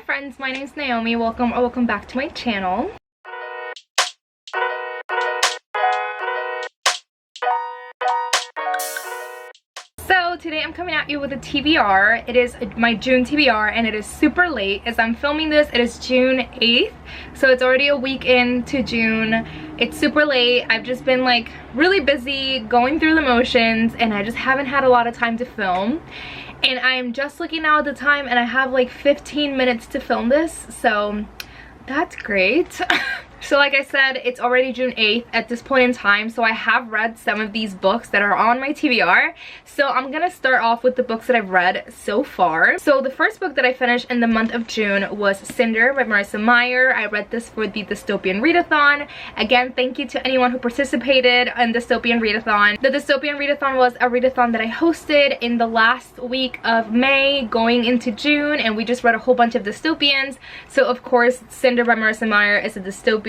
friends, my name's Naomi. Welcome back to my channel. So today I'm coming at you with a TBR. It is my June TBR and it is super late. As I'm filming this, it is June 8th. So it's already a week into June. It's super late. I've just been like really busy going through the motions and I just haven't had a lot of time to film. And I'm just looking now at the time and I have like 15 minutes to film this. So that's great. So like I said, it's already June 8th at this point in time, so I have read some of these books that are on my TBR. So I'm gonna start off with the books that I've read so far. So the first book that I finished in the month of June was Cinder by Marissa Meyer. I read this for the Dystopian Readathon. Again, thank you to anyone who participated in Dystopian Readathon. The Dystopian Readathon was a readathon that I hosted in the last week of May going into June, and we just read a whole bunch of dystopians. So of course, Cinder by Marissa Meyer is a dystopian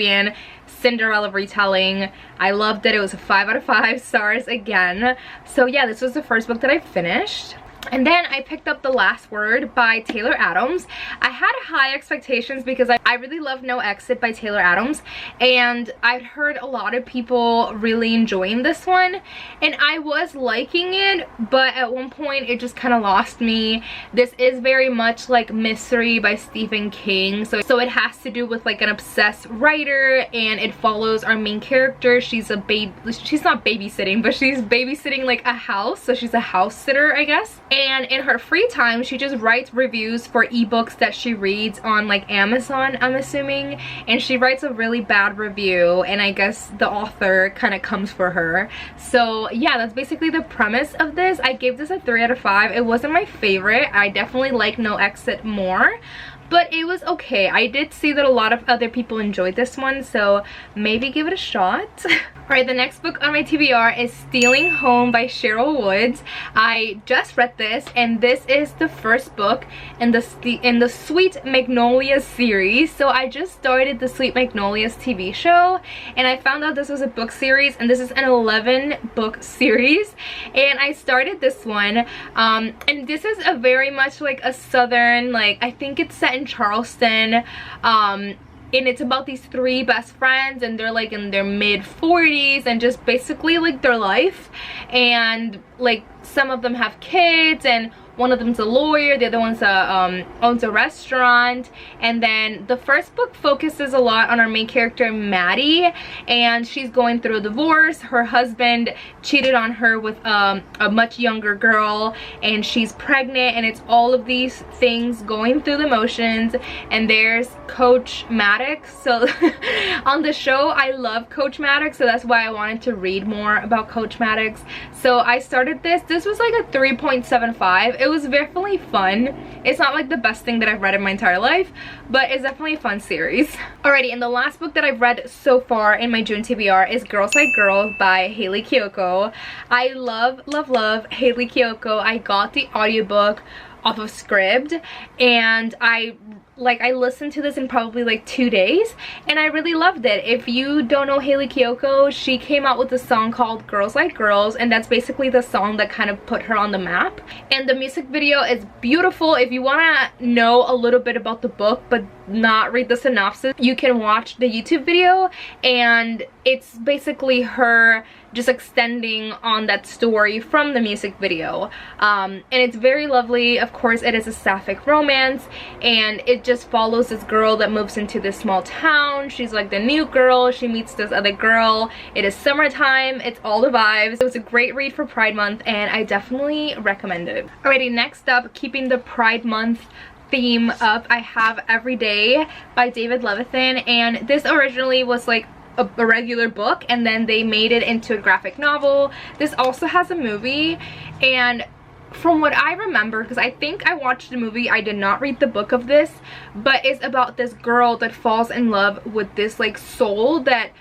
Cinderella retelling. I loved it. It was a 5 out of 5 stars again. So yeah, this was the first book that I finished. And then I picked up The Last Word by Taylor Adams. I had high expectations because I really love No Exit by Taylor Adams. And I'd heard a lot of people really enjoying this one. And I was liking it, but at one point it just kind of lost me. This is very much like Mystery by Stephen King. So it has to do with like an obsessed writer, and it follows our main character. She's not babysitting, but she's babysitting like a house. So she's a house sitter, I guess. And in her free time, she just writes reviews for ebooks that she reads on like Amazon, I'm assuming. And she writes a really bad review, and I guess the author kind of comes for her. So yeah, that's basically the premise of this. I gave this a 3 out of 5. It wasn't my favorite. I definitely like No Exit more, but it was okay. I did see that a lot of other people enjoyed this one, so maybe give it a shot. Alright, the next book on my TBR is Stealing Home by Cheryl Woods. I just read this, and this is the first book in the Sweet Magnolias series. So I just started the Sweet Magnolias TV show, and I found out this was a book series, and this is an 11-book series. And I started this one, and this is a very much like a southern, like I think it's set in Charleston, and it's about these 3 best friends, and they're like in their mid-40s and just basically like their life, and like some of them have kids, and one of them's a lawyer, the other one's owns a restaurant. And then the first book focuses a lot on our main character Maddie, and she's going through a divorce. Her husband cheated on her with a much younger girl, and she's pregnant, and it's all of these things going through the motions. And there's Coach Maddox. So on the show, I love Coach Maddox, so that's why I wanted to read more about Coach Maddox. So I started this. This was like a 3.75. It was definitely fun. It's not like the best thing that I've read in my entire life, but it's definitely a fun series. Alrighty, and the last book that I've read so far in my June TBR is Girls Like Girls by Haley Kiyoko. I love Haley Kiyoko. I got the audiobook off of Scribd, and I listened to this in probably like 2 days, and I really loved it. If you don't know Haley Kiyoko, she came out with a song called Girls Like Girls, and that's basically the song that kind of put her on the map. And the music video is beautiful. If you want to know a little bit about the book but not read the synopsis, you can watch the YouTube video, and it's basically her just extending on that story from the music video. And it's very lovely. Of course, it is a sapphic romance, and it just follows this girl that moves into this small town. She's like the new girl. She meets this other girl. It is summertime. It's all the vibes. It was a great read for Pride Month, and I definitely recommend it. Alrighty, next up, keeping the Pride Month theme up, I have Every Day by David Levithan. And this originally was like a regular book, and then they made it into a graphic novel. This also has a movie, and from what I remember, because I think I watched the movie, I did not read the book of this, but it's about this girl that falls in love with this like soul that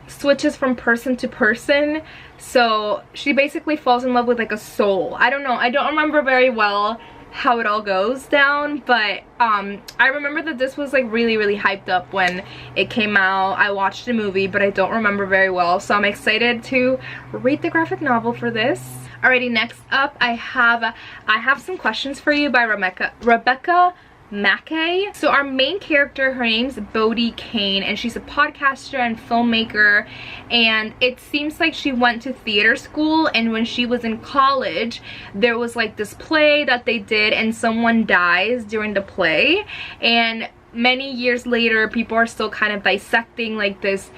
switches from person to person. So she basically falls in love with like a soul. I don't know, I don't remember very well how it all goes down, but I remember that this was like really hyped up when it came out. I watched the movie, but I don't remember very well, so I'm excited to read the graphic novel for this. Alrighty, next up I have some questions for you by Rebecca Mackay. So our main character, her name's Bodhi Kane, and she's a podcaster and filmmaker, and it seems like she went to theater school, and when she was in college there was like this play that they did and someone dies during the play, and many years later people are still kind of dissecting like this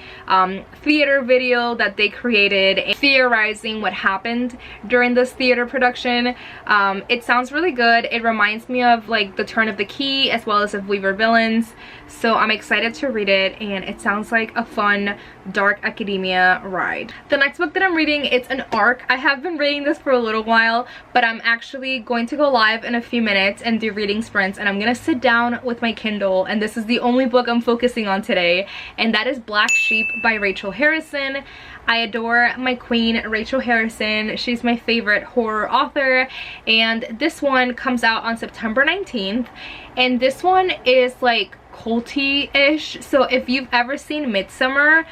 theater video that they created and theorizing what happened during this theater production. It sounds really good. It reminds me of like The Turn of the Key as well as of We Were Villains, so I'm excited to read it, and it sounds like a fun dark academia ride. The next book that I'm reading, it's an arc. I have been reading this for a little while, but I'm actually going to go live in a few minutes and do reading sprints, and I'm gonna sit down with my Kindle, and this is the only book I'm focusing on today, and that is Black Sheep by Rachel Harrison. I adore my queen, Rachel Harrison. She's my favorite horror author, and this one comes out on September 19th, and this one is like culty-ish. So if you've ever seen Midsommar,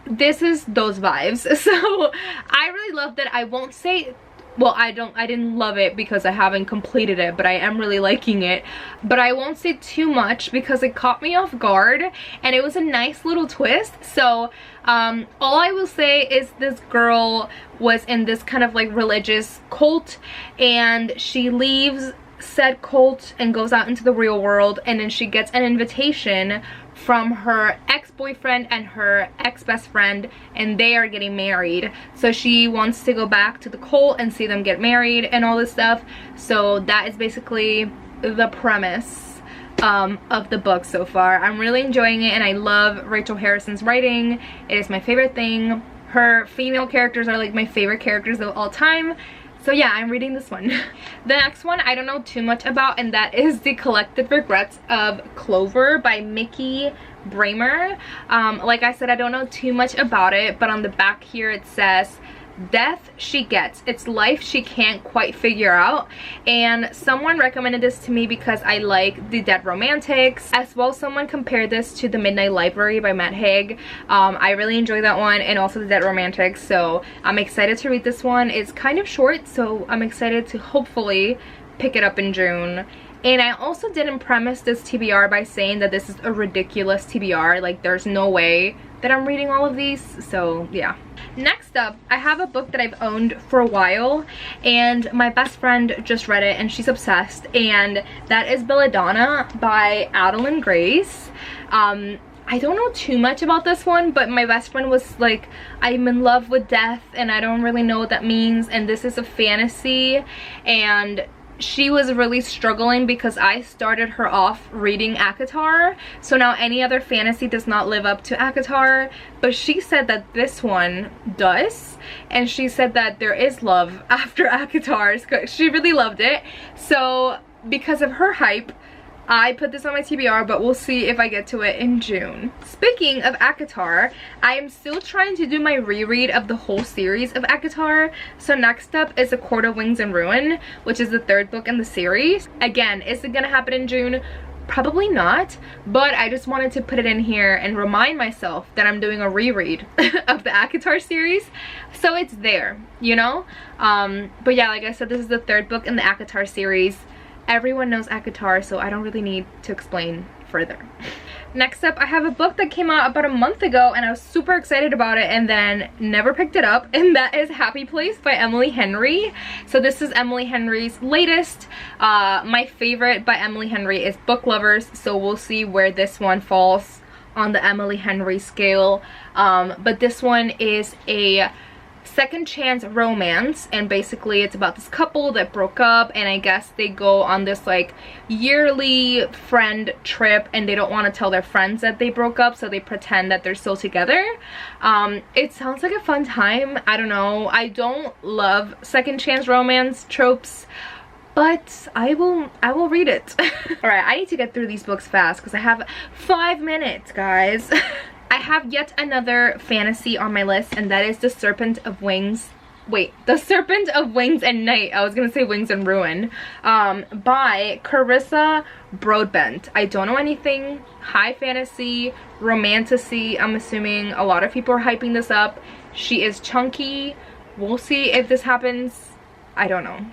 this is those vibes. So I really loved it. I won't say, well, I didn't love it because I haven't completed it, but I am really liking it. But I won't say too much because it caught me off guard, and it was a nice little twist. So all I will say is this girl was in this kind of like religious cult, and she leaves said cult and goes out into the real world, and then she gets an invitation from her ex-boyfriend and her ex-best friend, and they are getting married. So she wants to go back to the cult and see them get married and all this stuff. So that is basically the premise of the book so far. I'm really enjoying it, and I love Rachel Harrison's writing. It is my favorite thing. Her female characters are like my favorite characters of all time. So yeah, I'm reading this one. The next one I don't know too much about, and that is The Collected Regrets of Clover by Mickey Bramer. Like I said, I don't know too much about it, but on the back here it says, death she gets, it's life she can't quite figure out. And someone recommended this to me because I like The Dead Romantics. As well, someone compared this to The Midnight Library by Matt Haig. I really enjoy that one, and also The Dead Romantics, so I'm excited to read this one. It's kind of short, so I'm excited to hopefully pick it up in June. And I also didn't premise this TBR by saying that this is a ridiculous TBR. Like, there's no way that I'm reading all of these, so yeah. Next up, I have a book that I've owned for a while, and my best friend just read it and she's obsessed, and that is Belladonna by Adeline Grace. I don't know too much about this one, but my best friend was like, I'm in love with death and I don't really know what that means, and this is a fantasy, and she was really struggling because I started her off reading ACOTAR, so now any other fantasy does not live up to ACOTAR, but she said that this one does, and she said that there is love after ACOTAR. She really loved it, so because of her hype, I put this on my TBR, but we'll see if I get to it in June. Speaking of ACOTAR, I am still trying to do my reread of the whole series of ACOTAR. So next up is A Court of Wings and Ruin, which is the third book in the series. Again, is it gonna happen in June? Probably not, but I just wanted to put it in here and remind myself that I'm doing a reread of the ACOTAR series, so it's there, you know? But yeah, like I said, this is the third book in the ACOTAR series. Everyone knows ACOTAR, so I don't really need to explain further. Next up, I have a book that came out about a month ago, and I was super excited about it and then never picked it up, and that is Happy Place by Emily Henry. So this is Emily Henry's latest. My favorite by Emily Henry is Book Lovers, so we'll see where this one falls on the Emily Henry scale. But this one is a second chance romance, and basically it's about this couple that broke up, and I guess they go on this like yearly friend trip, and they don't want to tell their friends that they broke up, so they pretend that they're still together. It sounds like a fun time. I don't know, I don't love second chance romance tropes, but I will read it. All right, I need to get through these books fast because I have 5 minutes, guys. I have yet another fantasy on my list, and that is The Serpent of Wings. Wait, The Serpent of Wings and Night. I was gonna say Wings and Ruin. By Carissa Broadbent. I don't know anything. High fantasy, romantasy. I'm assuming a lot of people are hyping this up. She is chunky. We'll see if this happens. I don't know.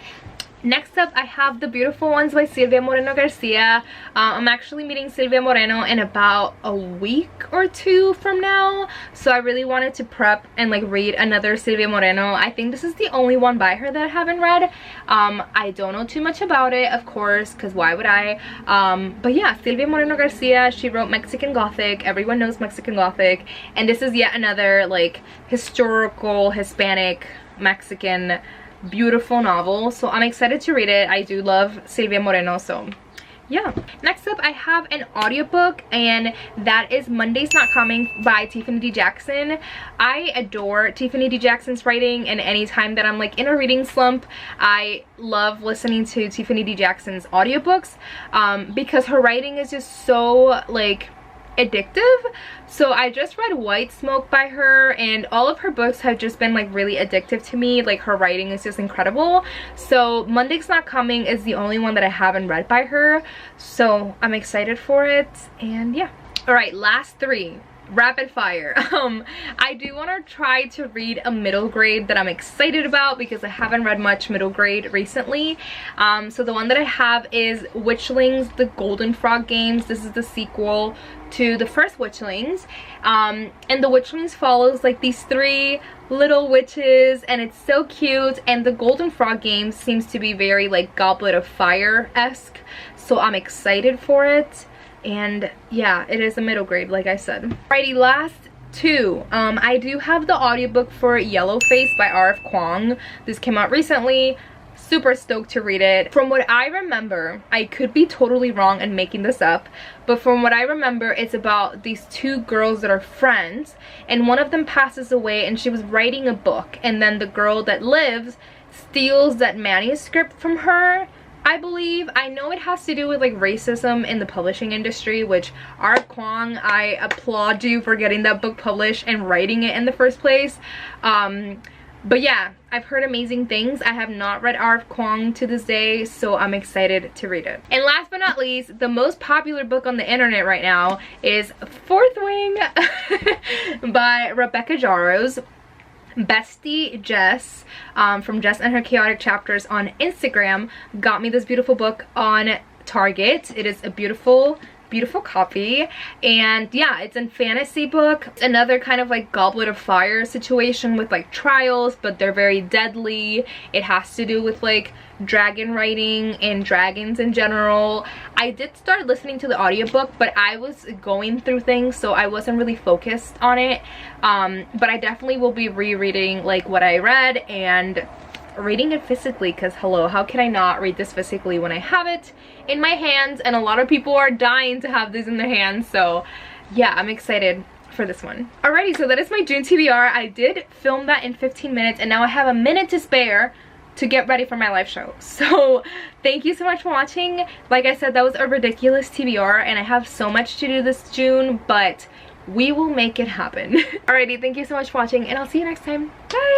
Next up, I have The Beautiful Ones by Silvia Moreno Garcia. I'm actually meeting Silvia Moreno in about a week or two from now, so I really wanted to prep and like read another Silvia Moreno. I think this is the only one by her that I haven't read. I don't know too much about it, of course, because why would I? But yeah, Silvia Moreno Garcia, she wrote Mexican Gothic. Everyone knows Mexican Gothic, and this is yet another like historical Hispanic Mexican beautiful novel, so I'm excited to read it. I do love Silvia Moreno, so yeah. Next up, I have an audiobook, and that is Monday's Not Coming by Tiffany D. Jackson. I adore Tiffany D. Jackson's writing, and anytime that I'm like in a reading slump, I love listening to Tiffany D. Jackson's audiobooks because her writing is just so like addictive. So I just read White Smoke by her, and all of her books have just been like really addictive to me. Like her writing is just incredible. So Monday's Not Coming is the only one that I haven't read by her, so I'm excited for it. And yeah, all right, last three, rapid fire. I do want to try to read a middle grade that I'm excited about because I haven't read much middle grade recently. So the one that I have is Witchlings, The Golden Frog Games. This is the sequel to the first Witchlings, and the Witchlings follows like these three little witches, and it's so cute. And the Golden Frog Games seems to be very like Goblet of Fire-esque, so I'm excited for it. And yeah, it is a middle grade, like I said. Alrighty, last two. I do have the audiobook for Yellow Face by R.F. Kuang. This came out recently. Super stoked to read it. From what I remember, I could be totally wrong and making this up, but from what I remember, it's about these two girls that are friends, and one of them passes away and she was writing a book, and then the girl that lives steals that manuscript from her, I believe. I know it has to do with like racism in the publishing industry, which R.F. Kuang, I applaud you for getting that book published and writing it in the first place. But yeah, I've heard amazing things. I have not read R.F. Kuang to this day, so I'm excited to read it. And last but not least, the most popular book on the internet right now is Fourth Wing by Rebecca Jarros. Bestie Jess from Jess and Her Chaotic Chapters on Instagram got me this beautiful book on Target. It is a beautiful copy, and yeah, it's a fantasy book. It's another kind of like Goblet of Fire situation with like trials, but they're very deadly. It has to do with like dragon writing and dragons in general. I did start listening to the audiobook, but I was going through things, so I wasn't really focused on it. But I definitely will be rereading like what I read and reading it physically, because hello, how can I not read this physically when I have it in my hands, and a lot of people are dying to have this in their hands. So yeah, I'm excited for this one. Alrighty, so that is my June TBR. I did film that in 15 minutes, and now I have a minute to spare to get ready for my live show. So thank you so much for watching. Like I said, that was a ridiculous TBR, and I have so much to do this June, but we will make it happen. Alrighty, thank you so much for watching, and I'll see you next time. Bye!